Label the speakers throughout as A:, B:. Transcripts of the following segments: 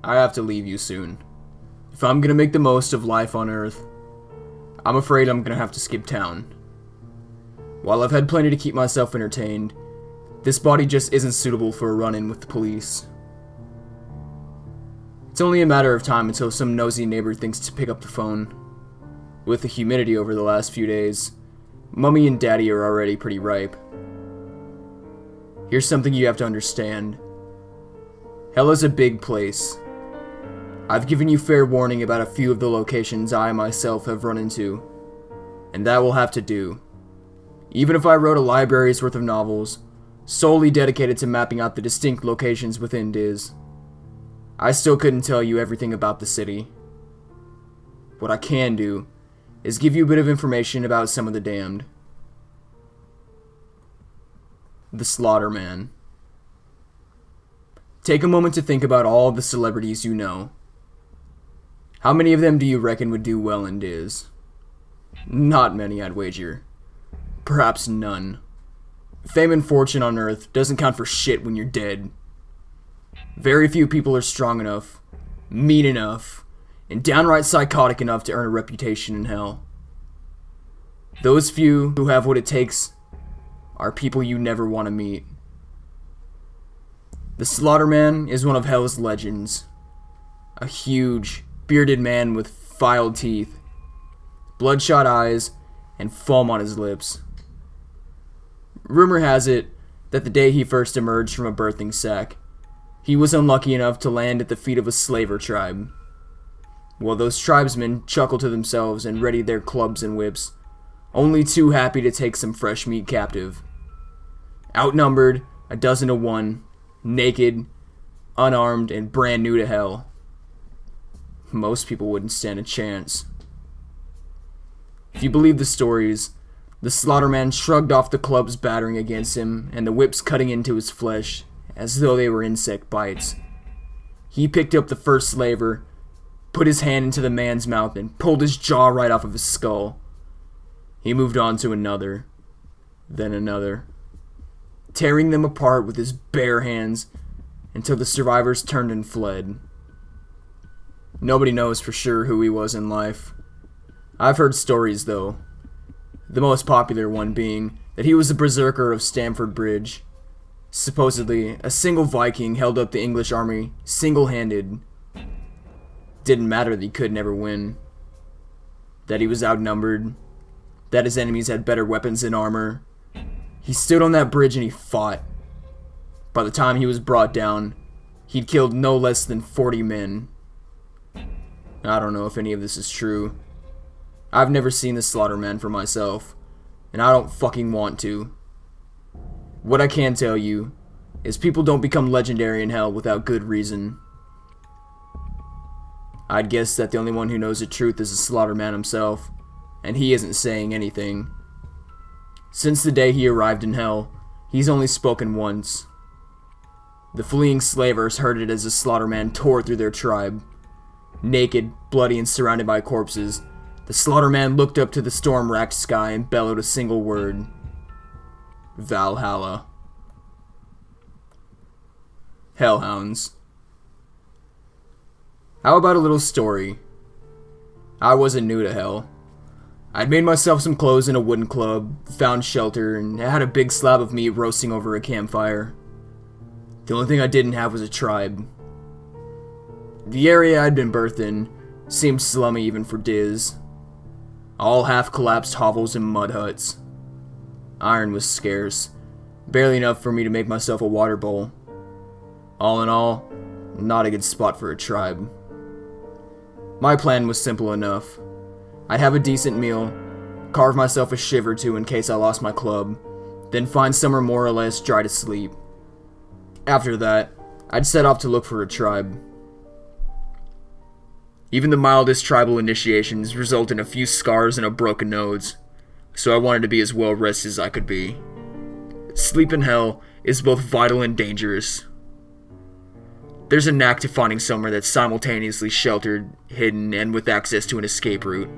A: I have to leave you soon. If I'm gonna make the most of life on Earth, I'm afraid I'm gonna have to skip town. While I've had plenty to keep myself entertained, this body just isn't suitable for a run-in with the police. It's only a matter of time until some nosy neighbor thinks to pick up the phone. With the humidity over the last few days, Mummy and Daddy are already pretty ripe. Here's something you have to understand. Hell is a big place. I've given you fair warning about a few of the locations I myself have run into, and that will have to do. Even if I wrote a library's worth of novels, solely dedicated to mapping out the distinct locations within Diz, I still couldn't tell you everything about the city. What I can do is give you a bit of information about some of the damned. The Slaughterman. Take a moment to think about all the celebrities you know. How many of them do you reckon would do well in Diz? Not many, I'd wager. Perhaps none. Fame and fortune on Earth doesn't count for shit when you're dead. Very few people are strong enough, mean enough, and downright psychotic enough to earn a reputation in hell. Those few who have what it takes are people you never want to meet. The Slaughterman is one of hell's legends. A huge, bearded man with filed teeth, bloodshot eyes, and foam on his lips. Rumor has it that the day he first emerged from a birthing sack, he was unlucky enough to land at the feet of a slaver tribe. While those tribesmen chuckled to themselves and readied their clubs and whips, only too happy to take some fresh meat captive. Outnumbered 12 to 1, naked, unarmed, and brand new to hell. Most people wouldn't stand a chance. If you believe the stories, the Slaughterman shrugged off the clubs battering against him and the whips cutting into his flesh as though they were insect bites. He picked up the first slaver, put his hand into the man's mouth, and pulled his jaw right off of his skull. He moved on to another, then another, tearing them apart with his bare hands until the survivors turned and fled. Nobody knows for sure who he was in life. I've heard stories though, the most popular one being that he was the berserker of Stamford Bridge. Supposedly, a single Viking held up the English army single-handed. Didn't matter that he could never win. That he was outnumbered. That his enemies had better weapons and armor. He stood on that bridge and he fought. By the time he was brought down, he'd killed no less than 40 men. I don't know if any of this is true. I've never seen the Slaughterman for myself, and I don't fucking want to. What I can tell you is people don't become legendary in hell without good reason. I'd guess that the only one who knows the truth is the Slaughterman himself, and he isn't saying anything. Since the day he arrived in hell, he's only spoken once. The fleeing slavers heard it as the Slaughterman tore through their tribe. Naked, bloody, and surrounded by corpses, the Slaughterman looked up to the storm-racked sky and bellowed a single word. Valhalla. Hellhounds. How about a little story? I wasn't new to hell. I'd made myself some clothes in a wooden club, found shelter, and had a big slab of meat roasting over a campfire. The only thing I didn't have was a tribe. The area I'd been birthed in seemed slummy even for Diz. All half-collapsed hovels and mud huts. Iron was scarce, barely enough for me to make myself a water bowl. All in all, not a good spot for a tribe. My plan was simple enough. I'd have a decent meal, carve myself a shiv or two in case I lost my club, then find somewhere more or less dry to sleep. After that, I'd set off to look for a tribe. Even the mildest tribal initiations result in a few scars and a broken nose, so I wanted to be as well rested as I could be. Sleep in hell is both vital and dangerous. There's a knack to finding somewhere that's simultaneously sheltered, hidden, and with access to an escape route.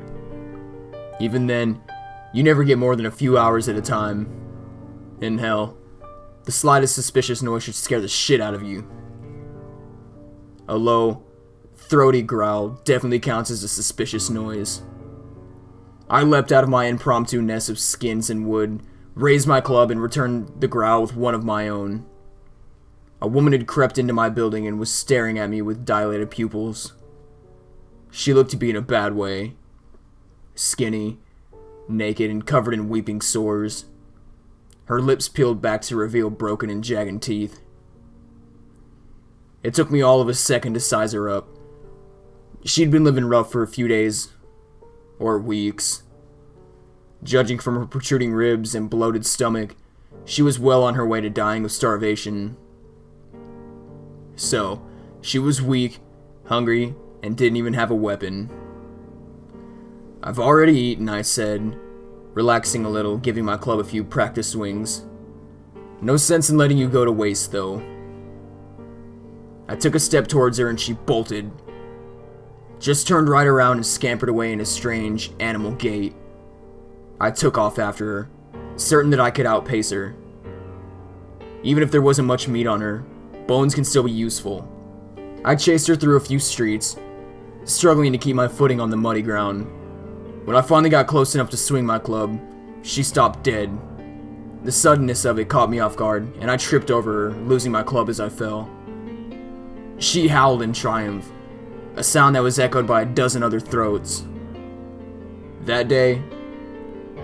A: Even then, you never get more than a few hours at a time. In hell, the slightest suspicious noise should scare the shit out of you. A low, throaty growl definitely counts as a suspicious noise. I leapt out of my impromptu nest of skins and wood, raised my club, and returned the growl with one of my own. A woman had crept into my building and was staring at me with dilated pupils. She looked to be in a bad way. Skinny, naked, and covered in weeping sores. Her lips peeled back to reveal broken and jagged teeth. It took me all of a second to size her up. She'd been living rough for a few days, or weeks. Judging from her protruding ribs and bloated stomach, she was well on her way to dying of starvation. So, she was weak, hungry, and didn't even have a weapon. "I've already eaten," I said, relaxing a little, giving my club a few practice swings. "No sense in letting you go to waste, though." I took a step towards her and she bolted. Just turned right around and scampered away in a strange, animal gait. I took off after her, certain that I could outpace her. Even if there wasn't much meat on her, bones can still be useful. I chased her through a few streets, struggling to keep my footing on the muddy ground. When I finally got close enough to swing my club, she stopped dead. The suddenness of it caught me off guard, and I tripped over her, losing my club as I fell. She howled in triumph, a sound that was echoed by a dozen other throats. That day,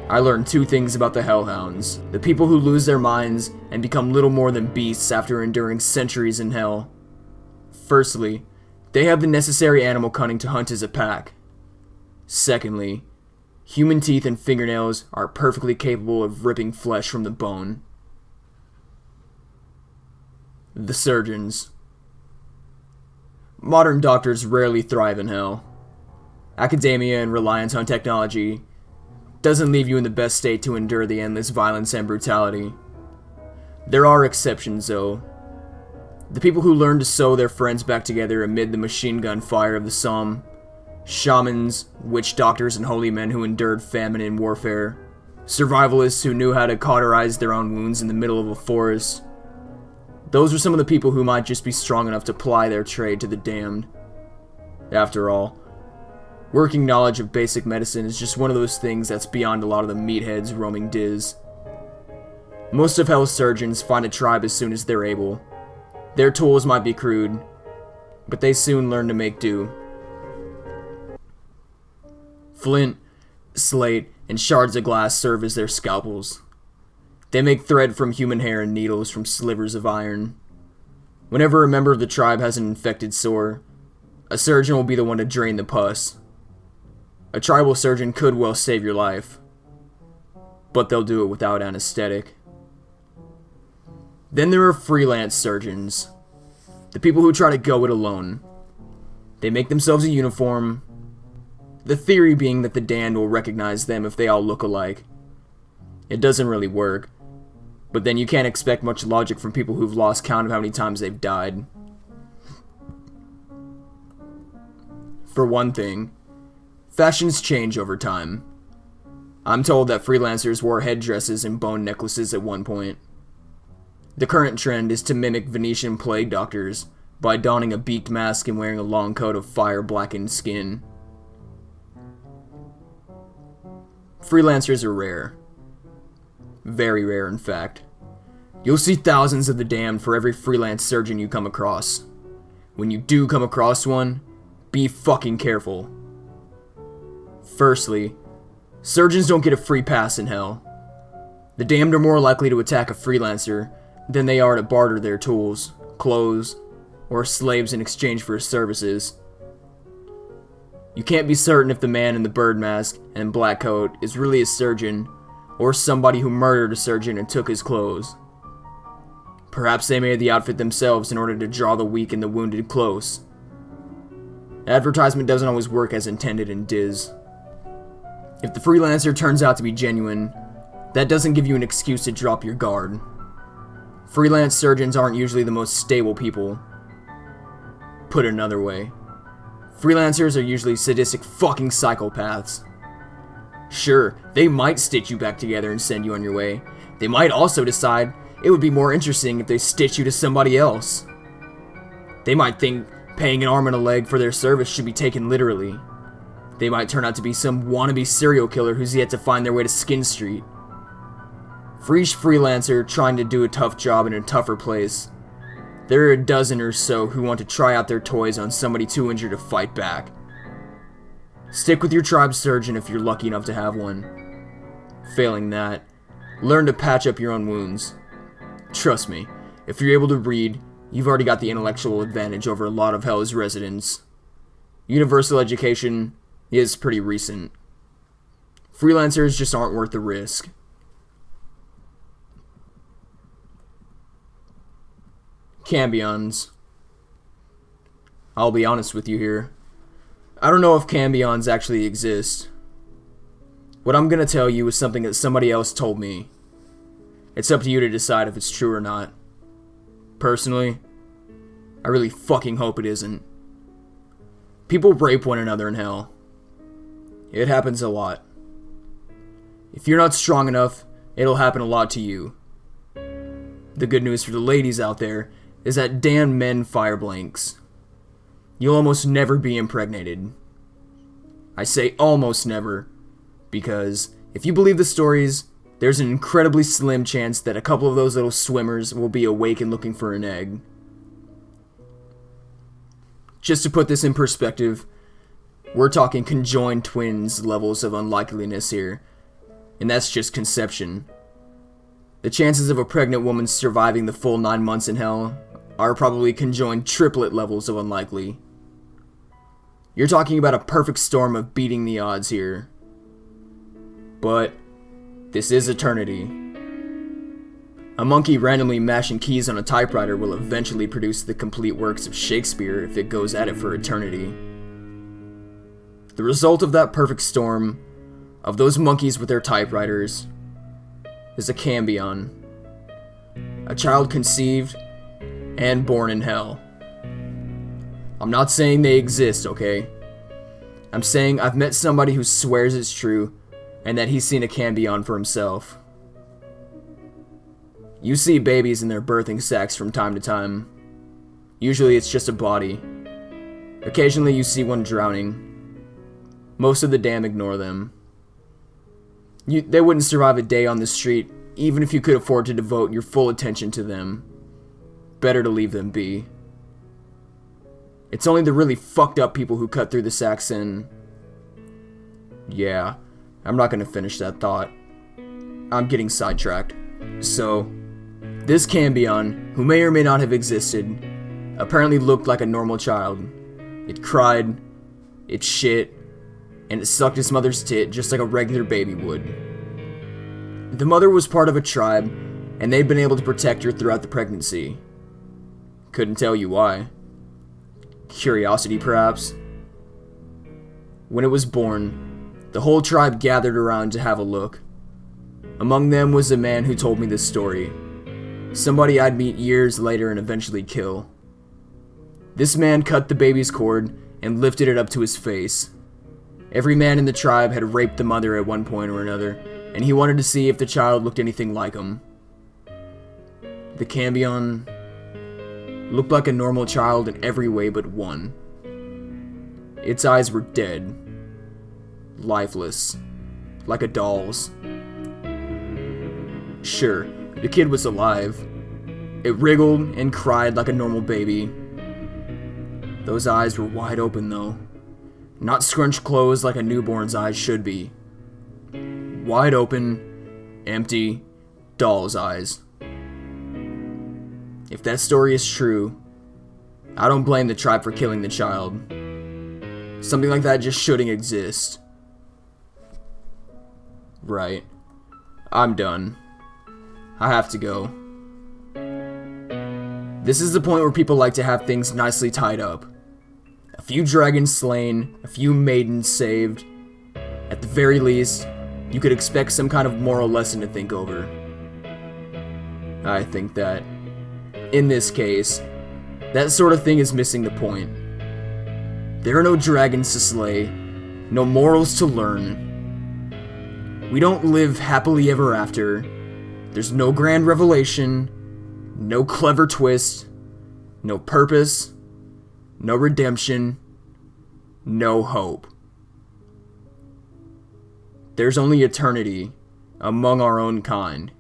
A: I learned two things about the hellhounds: the people who lose their minds and become little more than beasts after enduring centuries in hell. Firstly, they have the necessary animal cunning to hunt as a pack. Secondly, human teeth and fingernails are perfectly capable of ripping flesh from the bone. The surgeons. Modern doctors rarely thrive in hell. Academia and reliance on technology doesn't leave you in the best state to endure the endless violence and brutality. There are exceptions, though. The people who learn to sew their friends back together amid the machine gun fire of the Somme. Shamans, witch doctors, and holy men who endured famine and warfare. Survivalists who knew how to cauterize their own wounds in the middle of a forest. Those are some of the people who might just be strong enough to ply their trade to the damned. After all, working knowledge of basic medicine is just one of those things that's beyond a lot of the meatheads roaming Diz. Most of hell's surgeons find a tribe as soon as they're able. Their tools might be crude, but they soon learn to make do. Flint, slate, and shards of glass serve as their scalpels. They make thread from human hair and needles from slivers of iron. Whenever a member of the tribe has an infected sore, a surgeon will be the one to drain the pus. A tribal surgeon could well save your life, but they'll do it without anesthetic. Then there are freelance surgeons, the people who try to go it alone. They make themselves a uniform, the theory being that the damned will recognize them if they all look alike. It doesn't really work, but then you can't expect much logic from people who've lost count of how many times they've died. For one thing, fashions change over time. I'm told that freelancers wore headdresses and bone necklaces at one point. The current trend is to mimic Venetian plague doctors by donning a beaked mask and wearing a long coat of fire-blackened skin. Freelancers are rare. Very rare, in fact. You'll see thousands of the damned for every freelance surgeon you come across. When you do come across one, be fucking careful. Firstly, surgeons don't get a free pass in hell. The damned are more likely to attack a freelancer than they are to barter their tools, clothes, or slaves in exchange for his services. You can't be certain if the man in the bird mask and black coat is really a surgeon, or somebody who murdered a surgeon and took his clothes. Perhaps they made the outfit themselves in order to draw the weak and the wounded close. Advertisement doesn't always work as intended in Diz. If the freelancer turns out to be genuine, that doesn't give you an excuse to drop your guard. Freelance surgeons aren't usually the most stable people. Put it another way, freelancers are usually sadistic fucking psychopaths. Sure, they might stitch you back together and send you on your way. They might also decide it would be more interesting if they stitch you to somebody else. They might think Paying an arm and a leg for their service should be taken literally. They might turn out to be some wannabe serial killer who's yet to find their way to Skin Street. For each freelancer trying to do a tough job in a tougher place, there are a dozen or so who want to try out their toys on somebody too injured to fight back. Stick with your tribe surgeon if you're lucky enough to have one. Failing that, learn to patch up your own wounds. Trust me, if you're able to read, you've already got the intellectual advantage over a lot of Hell's residents. Universal education is pretty recent. Freelancers just aren't worth the risk. Cambions. I'll be honest with you here. I don't know if cambions actually exist. What I'm gonna tell you is something that somebody else told me. It's up to you to decide if it's true or not. Personally, I really fucking hope it isn't. People rape one another in hell. It happens a lot. If you're not strong enough, it'll happen a lot to you. The good news for the ladies out there is that damn men fire blanks. You'll almost never be impregnated. I say almost never, because if you believe the stories, there's an incredibly slim chance that a couple of those little swimmers will be awake and looking for an egg. Just to put this in perspective, we're talking conjoined twins levels of unlikeliness here, and that's just conception. The chances of a pregnant woman surviving the full 9 months in hell are probably conjoined triplet levels of unlikely. You're talking about a perfect storm of beating the odds here. But this is eternity. A monkey randomly mashing keys on a typewriter will eventually produce the complete works of Shakespeare if it goes at it for eternity. The result of that perfect storm, of those monkeys with their typewriters, is a cambion. A child conceived and born in hell. I'm not saying they exist, okay? I'm saying I've met somebody who swears it's true and that he's seen a cambion for himself. You see babies in their birthing sacks from time to time. Usually it's just a body. Occasionally you see one drowning. Most of the damn ignore them. They wouldn't survive a day on the street, even if you could afford to devote your full attention to them. Better to leave them be. It's only the really fucked up people who cut through the sacks and... Yeah, I'm not gonna finish that thought. I'm getting sidetracked. So, this cambion, who may or may not have existed, apparently looked like a normal child. It cried, it shit, and it sucked its mother's tit just like a regular baby would. The mother was part of a tribe, and they'd been able to protect her throughout the pregnancy. Couldn't tell you why. Curiosity, perhaps? When it was born, the whole tribe gathered around to have a look. Among them was a man who told me this story. Somebody I'd meet years later and eventually kill. This man cut the baby's cord and lifted it up to his face. Every man in the tribe had raped the mother at one point or another, and he wanted to see if the child looked anything like him. The cambion looked like a normal child in every way but one. Its eyes were dead, lifeless, like a doll's. Sure, the kid was alive. It wriggled and cried like a normal baby. Those eyes were wide open though. Not scrunched closed like a newborn's eyes should be. Wide open, empty, doll's eyes. If that story is true, I don't blame the tribe for killing the child. Something like that just shouldn't exist. Right. I'm done. I have to go. This is the point where people like to have things nicely tied up. A few dragons slain, a few maidens saved. At the very least, you could expect some kind of moral lesson to think over. I think that, in this case, that sort of thing is missing the point. There are no dragons to slay, no morals to learn. We don't live happily ever after. There's no grand revelation, no clever twist, no purpose, no redemption, no hope. There's only eternity among our own kind.